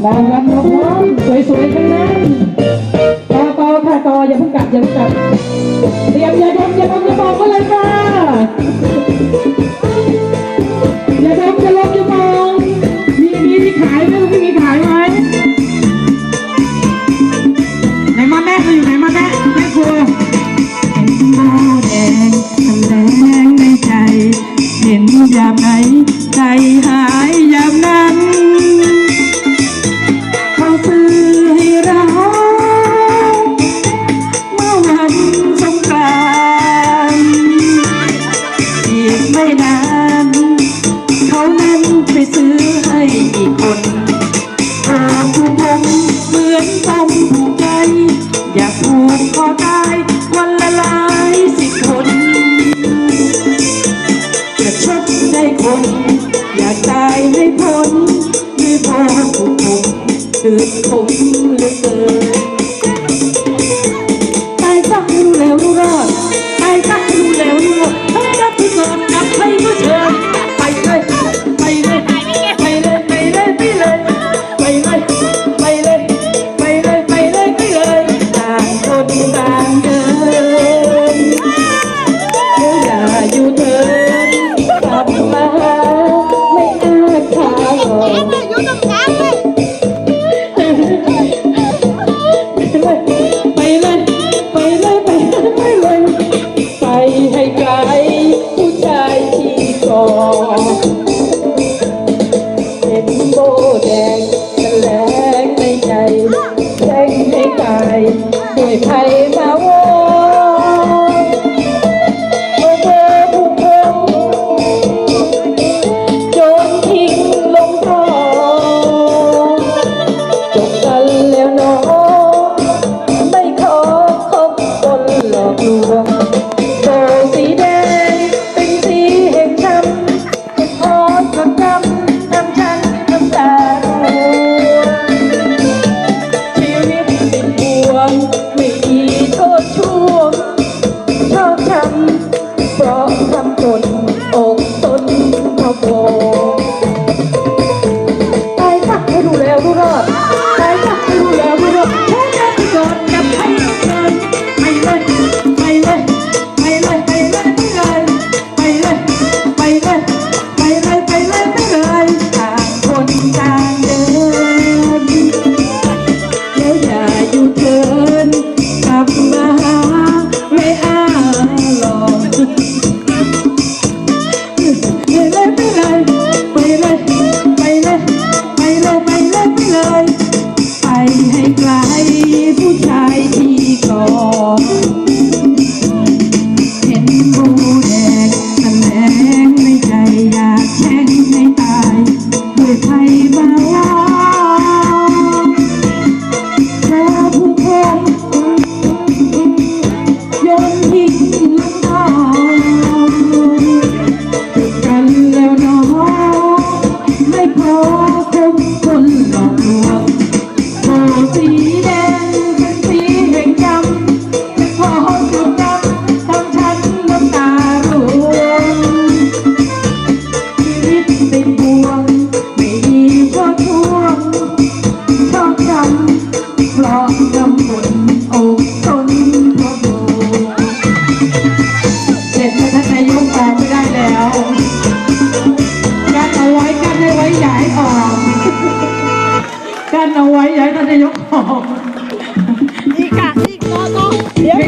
นางรำน้องสวยๆทั้งนั้นต่อค่ะต่ออย่าเพิ่งกลับเตรียมอย่าดมบอกมาเลยค่ะอย่าดมอย่ามองมีขายไหมลูกมีขายไหมไหนมาแม่อยู่ไหนมาแม่ครัวโบแดงทะแลงในใจเห็นยามไหนใจหายยามนั้นเขาซื้อให้เราเมื่อวันสงกรานต์อีกไม่นานเขานั้นไปซื้อให้อีกคนผู้ผมเหมือนผมผูกใจอยากผูกคอตายวันละหลายสิบคนจะชดใจคนอยากตายให้พ้นไม่พอผูกผมตืดผมเหลือเกินตายซะให้รู้แล้วรู้รอดตายซะให้รู้แล้วรู้รอดถ้ารับที่เกิดกับใครก็เชิญไปเลยไปเลยไปเลยไปเลยไปเลยไปเลยไปเลยไปเลยไปเลยไปเลยต่างคนต่างเดินอย่าอยู่เถิดกลับมาไม่อาจขาอ่อนอยู่ตรงกลางเลยไปเลยไปเลยไปเลยไปเลยไปให้ไกลผู้ชายที่ก่อเห็นโบแดงแสลงในใจแทงให้ตายด้วยไผ่มาวอนโอ้เธอผู้คงโยนทิ้งลงคลองจบกันแล้วน้องไม่ขอคบคนหลอกลวงโบสีแดงเป็นสีแห่งธรรมเป็นพรสักคำทำฉันน้ำตาร่วงชีวิตติดบ่วงไม่มีโทษช่วงชอบทำเพราะทำตนอกตนพอโบตายซะให้รู้แล้วรู้รอดตายซะให้รู้แล้วรู้รอดแค่แค่ที่ก่อนกับใครเกินไปเลยไปเลยไปเลยไปเลยไปเลยไปเลยไปเลยไปเลยไปเลยต่างคนต่างเดินแล้วอย่าอยู่เถินกลับมาหาไม่อาลองไปเลยไปเลยไปเลยไปเลยไปเลยไปเลยไปเลยไปให้ไกลผู้ชายที่ก่อเห็นโบแดงแสลงในใจอยากแช่งให้ตายด้วยไผ่มาวอนเธอผู้คงโยนทิ้งลงคลองจบกันแล้วน้องไม่พอคบคนหลอกลวงโบสีแดงเป็นสีแห่งกรรมไม่พอจุดดำทำฉันน้ำตาร่วงชีวิตติดบ่วงไม่มีโทษช่วงชอบจำเพราะจำบนอกตนเพราะโบเสร็จแล้วท่านนายกออกไม่ได้แล้วกันเอาไว้กันให้ไว้ย้ายออกกันเอาไว้ย้ายท่านนายกออกอีกต่อเดี๋ยว